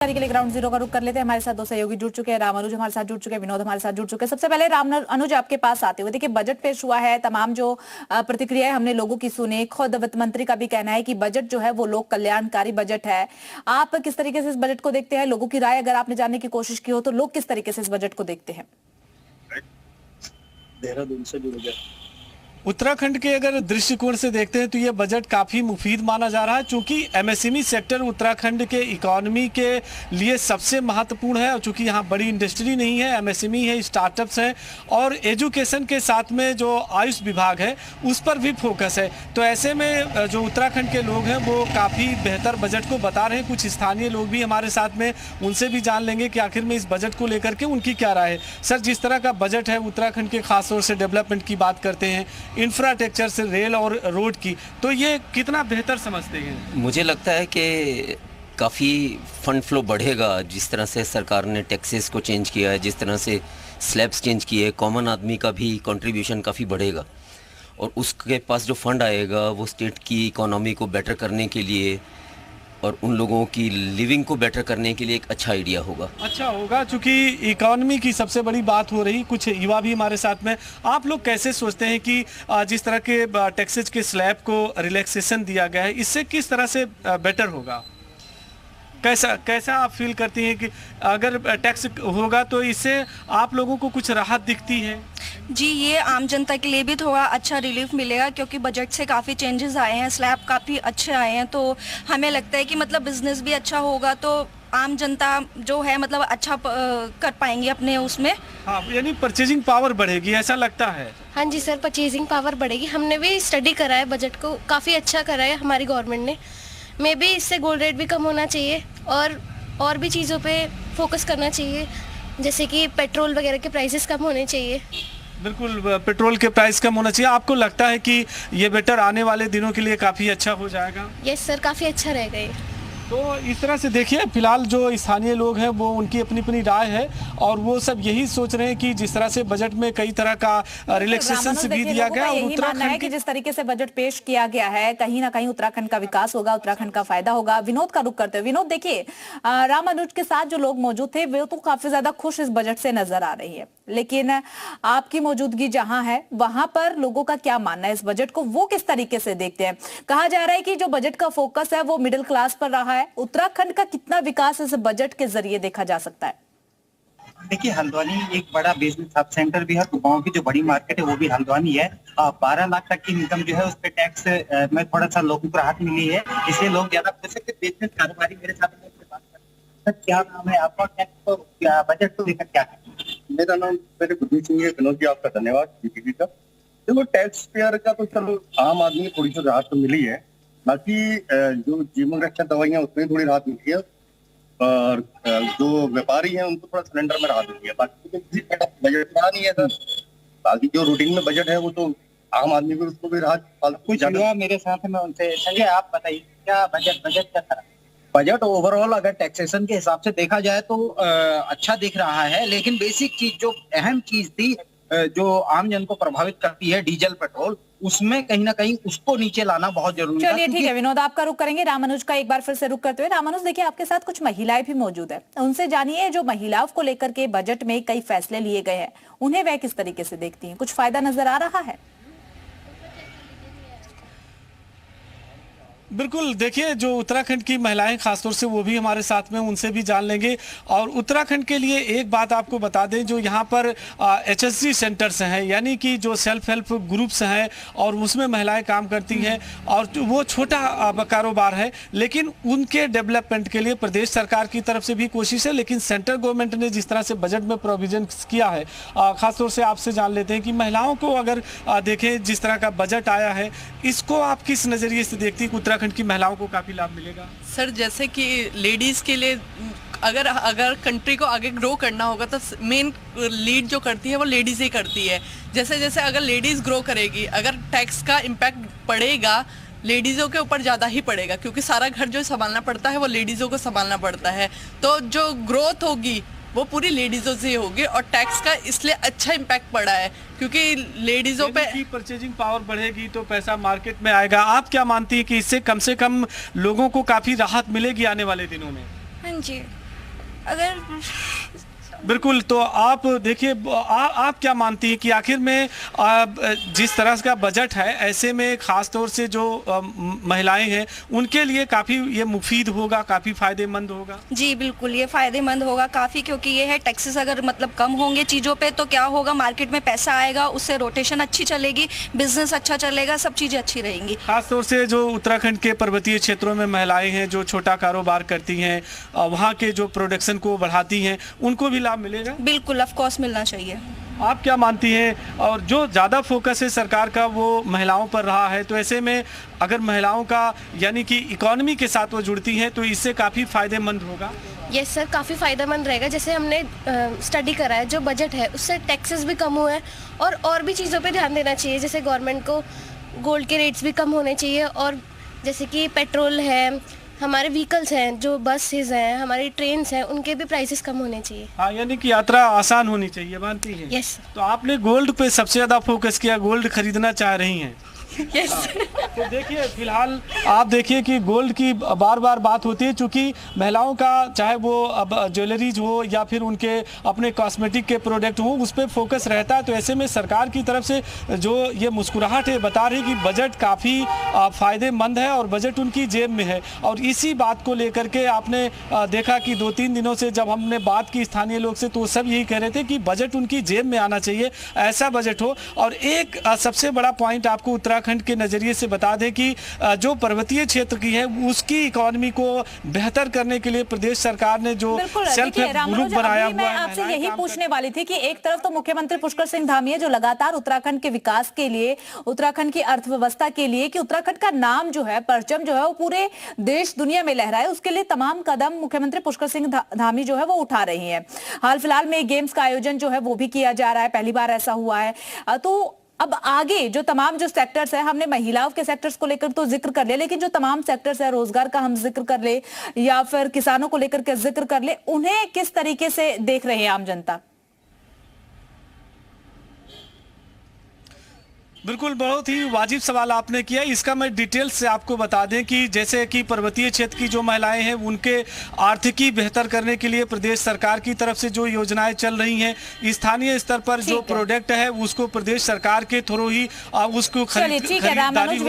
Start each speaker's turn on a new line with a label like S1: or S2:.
S1: के लिए ground zero का रुख कर लेते हैं। हमारे साथ दो सहयोगी जुड़ चुके हैं। राम अनुज हमारे साथ जुड़ चुके हैं, विनोद हमारे साथ जुड़ चुके हैं। सबसे पहले राम अनुज, आपके पास आते हुए देखिए, बजट पेश हुआ है, तमाम जो प्रतिक्रियाएं हमने लोगों की सुनी, खुद वित्त मंत्री का भी कहना है कि बजट जो है वो लोक कल्याणकारी बजट है। आप किस तरीके से इस बजट को देखते हैं? लोगों की राय अगर आपने जानने की कोशिश की हो तो लोग किस तरीके से इस बजट को देखते हैं?
S2: देहरादून से जुड़ गया।
S3: उत्तराखंड के अगर दृष्टिकोण से देखते हैं तो ये बजट काफ़ी मुफीद माना जा रहा है, क्योंकि एमएसएमई सेक्टर उत्तराखंड के इकोनॉमी के लिए सबसे महत्वपूर्ण है। और चूंकि यहाँ बड़ी इंडस्ट्री नहीं है, एमएसएमई है, स्टार्टअप्स हैं और एजुकेशन के साथ में जो आयुष विभाग है उस पर भी फोकस है। तो ऐसे में जो उत्तराखंड के लोग हैं वो काफ़ी बेहतर बजट को बता रहे हैं। कुछ स्थानीय लोग भी हमारे साथ में, उनसे भी जान लेंगे कि आखिर में इस बजट को लेकर के उनकी क्या राय है। सर, जिस तरह का बजट है उत्तराखंड के खासतौर से डेवलपमेंट की बात करते हैं, इंफ्रास्ट्रक्चर से रेल और रोड की, तो ये कितना बेहतर समझते हैं?
S4: मुझे लगता है कि काफ़ी फंड फ्लो बढ़ेगा। जिस तरह से सरकार ने टैक्सेस को चेंज किया है, जिस तरह से स्लैब्स चेंज किए हैं, कॉमन आदमी का भी कंट्रीब्यूशन काफ़ी बढ़ेगा और उसके पास जो फंड आएगा वो स्टेट की इकोनॉमी को बेटर करने के लिए और उन लोगों की लिविंग को बेटर करने के लिए एक अच्छा आइडिया होगा।
S3: अच्छा होगा, क्योंकि इकोनॉमी की सबसे बड़ी बात हो रही। कुछ युवा भी हमारे साथ में, आप लोग कैसे सोचते हैं कि जिस तरह के टैक्सेज के स्लैब को रिलैक्सेशन दिया गया है, इससे किस तरह से बेटर होगा? कैसा आप फील करती हैं कि अगर टैक्स होगा तो इससे आप लोगों को कुछ राहत दिखती है?
S5: जी, ये आम जनता के लिए भी थोड़ा अच्छा रिलीफ मिलेगा, क्योंकि बजट से काफ़ी चेंजेस आए हैं, स्लैब काफ़ी अच्छे आए हैं। तो हमें लगता है कि मतलब बिजनेस भी अच्छा होगा, तो आम जनता जो है मतलब अच्छा कर पाएंगे अपने उसमें।
S3: हाँ, यानी परचेजिंग पावर बढ़ेगी, ऐसा लगता है?
S6: हाँ जी सर, परचेजिंग पावर बढ़ेगी। हमने भी स्टडी करा है, बजट को काफ़ी अच्छा करा है हमारी गवर्नमेंट ने। मे भी इससे गोल्ड रेट भी कम होना चाहिए और भी चीज़ों पे फोकस करना चाहिए, जैसे कि पेट्रोल वगैरह के प्राइसेस कम होने चाहिए।
S3: बिल्कुल, पेट्रोल के प्राइस कम होना चाहिए। आपको लगता है कि ये बेटर आने वाले दिनों के लिए काफ़ी अच्छा हो जाएगा?
S6: यस सर, काफ़ी अच्छा रहेगा ये।
S3: तो इस तरह से देखिए, फिलहाल जो स्थानीय लोग हैं वो उनकी अपनी अपनी राय है और वो सब यही सोच रहे हैं कि जिस तरह से बजट में कई तरह का रिलैक्सेशन भी दिया गया है।
S1: यही मानना है कि जिस तरीके से बजट पेश किया गया है, कहीं ना कहीं उत्तराखंड का विकास होगा, उत्तराखंड का फायदा होगा। विनोद का रुख करते हैं। विनोद, देखिए, राम अनुज के साथ जो लोग मौजूद थे वो तो काफी ज्यादा खुश इस बजट से नजर आ रही है, लेकिन आपकी मौजूदगी जहां है वहां पर लोगों का क्या मानना है इस बजट को? वो किस तरीके से देखते हैं? कहा जा रहा है कि जो बजट का फोकस है वो मिडिल क्लास पर रहा है। उत्तराखंड का कितना विकास इस बजट के जरिए देखा जा सकता है?
S2: देखिए, हल्द्वानी एक बड़ा बिजनेस सब सेंटर भी है, तो गाँव की जो बड़ी मार्केट है वो भी हल्द्वानी है। 12 लाख तक की इनकम जो है उस पे टैक्स में थोड़ा सा लोगों को राहत मिली है, इसलिए लोग ज्यादा खुश है। बिजनेस कारोबारी मेरे साथ बात करते हैं। क्या नाम है आपका? टैक्स को बजट को लेकर क्या है?
S7: मेरा नाम मेरे गुरमीत सिंह है। विनोद जी, आपका धन्यवाद बीजेपी का। देखो, टैक्स पेयर का तो चलो आम आदमी को थोड़ी सी राहत तो मिली है, बाकी जो जीवन रक्षा दवाइयां उसमें थोड़ी राहत मिली है और जो व्यापारी हैं उनको थोड़ा सिलेंडर में राहत मिली है। बाकी तो किसी का बजट बड़ा नहीं है सर। बाकी जो रूटीन में बजट है वो तो आम आदमी को उसको भी राहत।
S2: कुछ युवा मेरे साथ में, उनसे संजय आप बताइए, क्या बजट क्या था?
S8: बजट ओवरऑल अगर टैक्सेशन के हिसाब से देखा जाए तो अच्छा दिख रहा है, लेकिन बेसिक चीज जो अहम चीज थी जो आम जन को प्रभावित करती है, डीजल पेट्रोल, उसमें कहीं ना कहीं उसको नीचे लाना बहुत जरूरी है।
S1: चलिए ठीक है विनोद, आपका रुख करेंगे। रामानुज का एक बार फिर से रुख करते हुए। रामानुज, देखिए, आपके साथ कुछ महिलाएं भी मौजूद है, उनसे जानिए जो महिलाओं को लेकर के बजट में कई फैसले लिए गए हैं, उन्हें वह किस तरीके से देखती हैं? कुछ फायदा नजर आ रहा है?
S3: बिल्कुल, देखिए, जो उत्तराखंड की महिलाएं खासतौर से वो भी हमारे साथ में, उनसे भी जान लेंगे। और उत्तराखंड के लिए एक बात आपको बता दें, जो यहाँ पर HSG सेंटर्स हैं, यानी कि जो सेल्फ हेल्प ग्रुप्स हैं और उसमें महिलाएं काम करती हैं और वो छोटा कारोबार है, लेकिन उनके डेवलपमेंट के लिए प्रदेश सरकार की तरफ से भी कोशिश है। लेकिन सेंट्रल गवर्नमेंट ने जिस तरह से बजट में प्रोविजन किया है, खासतौर से आपसे जान लेते हैं कि महिलाओं को अगर देखें जिस तरह का बजट आया है, इसको आप किस नज़रिए से देखती हैं? उत्तराखंड की महिलाओं को काफी लाभ मिलेगा?
S9: सर, जैसे कि लेडीज के लिए अगर कंट्री को आगे ग्रो करना होगा तो मेन लीड जो करती है वो लेडीज ही करती है। जैसे जैसे अगर लेडीज ग्रो करेगी, अगर टैक्स का इम्पैक्ट पड़ेगा लेडीज़ों के ऊपर ज़्यादा ही पड़ेगा, क्योंकि सारा घर जो संभालना पड़ता है वो लेडीज़ों को संभालना पड़ता है। तो जो ग्रोथ होगी वो पूरी लेडीजों से होगी और टैक्स का इसलिए अच्छा इम्पैक्ट पड़ा है क्योंकि लेडीजों पे
S3: परचेजिंग पावर बढ़ेगी तो पैसा मार्केट में आएगा। आप क्या मानती है कि इससे कम से कम लोगों को काफी राहत मिलेगी आने वाले दिनों में?
S5: हाँ जी, अगर
S3: बिल्कुल। तो आप देखिए, आप क्या मानती हैं कि आखिर में जिस तरह का बजट है, ऐसे में खास तौर से जो महिलाएं हैं उनके लिए काफ़ी ये मुफीद होगा, काफ़ी फायदेमंद होगा?
S5: जी बिल्कुल, ये फायदेमंद होगा काफ़ी, क्योंकि ये है टैक्सेस अगर मतलब कम होंगे चीज़ों पे तो क्या होगा, मार्केट में पैसा आएगा, उससे रोटेशन अच्छी चलेगी, बिजनेस अच्छा चलेगा, सब चीज़ें अच्छी रहेंगी।
S3: खास तौर से जो उत्तराखंड के पर्वतीय क्षेत्रों में महिलाएं हैं जो छोटा कारोबार करती हैं, वहाँ के जो प्रोडक्शन को बढ़ाती हैं, उनको भी लाभ मिलेगा?
S5: बिल्कुल, ऑफ कोर्स मिलना चाहिए।
S3: आप क्या मानती हैं? और जो ज़्यादा फोकस है सरकार का वो महिलाओं पर रहा है, तो ऐसे में अगर महिलाओं का यानी कि इकोनॉमी के साथ वो जुड़ती हैं तो इससे काफ़ी फायदेमंद होगा।
S6: यस सर, काफ़ी फ़ायदेमंद रहेगा। जैसे हमने स्टडी करा है, जो बजट है उससे टैक्सेस भी कम हुए हैं और भी चीज़ों पे ध्यान देना चाहिए। जैसे गवर्नमेंट को गोल्ड के रेट्स भी कम होने चाहिए, और जैसे कि पेट्रोल है, हमारे व्हीकल्स हैं, जो बसेज हैं, हमारी ट्रेन्स हैं, उनके भी प्राइसेस कम होने चाहिए।
S3: हाँ, यानी कि यात्रा आसान होनी चाहिए, मानती हैं?
S6: यस।
S3: तो आपने गोल्ड पे सबसे ज़्यादा फोकस किया, गोल्ड खरीदना चाह रही हैं?
S6: यस।
S3: तो देखिए, फिलहाल आप देखिए कि गोल्ड की बार बार बात होती है, चूँकि महिलाओं का चाहे वो अब ज्वेलरीज हो या फिर उनके अपने कॉस्मेटिक के प्रोडक्ट हो, उस पर फोकस रहता है। तो ऐसे में सरकार की तरफ से जो ये मुस्कुराहट है, बता रही कि बजट काफ़ी फ़ायदेमंद है और बजट उनकी जेब में है। और इसी बात को लेकर के आपने देखा कि 2-3 दिनों से जब हमने बात की स्थानीय लोग से, तो सब यही कह रहे थे कि बजट उनकी जेब में आना चाहिए, ऐसा बजट हो। और एक सबसे बड़ा पॉइंट आपको उत्तराखंड के नजरिए से बता दें कि जो पर्वतीय क्षेत्र की है उसकी इकोनॉमी को बेहतर करने के लिए प्रदेश सरकार ने जो सेल्फ हेल्प ग्रुप बनाया हुआ है।
S1: मैं आपसे यही पूछने वाली थी कि एक तरफ तो मुख्यमंत्री पुष्कर सिंह धामी है जो लगातार उत्तराखंड के विकास के लिए, उत्तराखंड की अर्थव्यवस्था के लिए, कि उत्तराखंड का नाम जो है, परचम जो है वो पूरे देश दुनिया में लहराए, उसके लिए तमाम कदम मुख्यमंत्री पुष्कर सिंह धामी जो है वो उठा रही है। हाल फिलहाल में गेम्स का आयोजन जो है वो भी किया जा रहा है, पहली बार ऐसा हुआ है। तो अब आगे जो तमाम जो सेक्टर्स है, हमने महिलाओं के सेक्टर्स को लेकर तो जिक्र कर लिया, लेकिन जो तमाम सेक्टर्स है, रोजगार का हम जिक्र कर ले या फिर किसानों को लेकर के जिक्र कर ले, उन्हें किस तरीके से देख रहे हैं आम जनता?
S3: बिल्कुल, बहुत ही वाजिब सवाल आपने किया। इसका मैं डिटेल से आपको बता दें कि जैसे कि पर्वतीय क्षेत्र की जो महिलाएं हैं उनके आर्थिकी बेहतर करने के लिए प्रदेश सरकार की तरफ से जो योजनाएं चल रही हैं, स्थानीय स्तर पर जो प्रोडक्ट है उसको प्रदेश सरकार के थ्रू ही उसको खरीदारी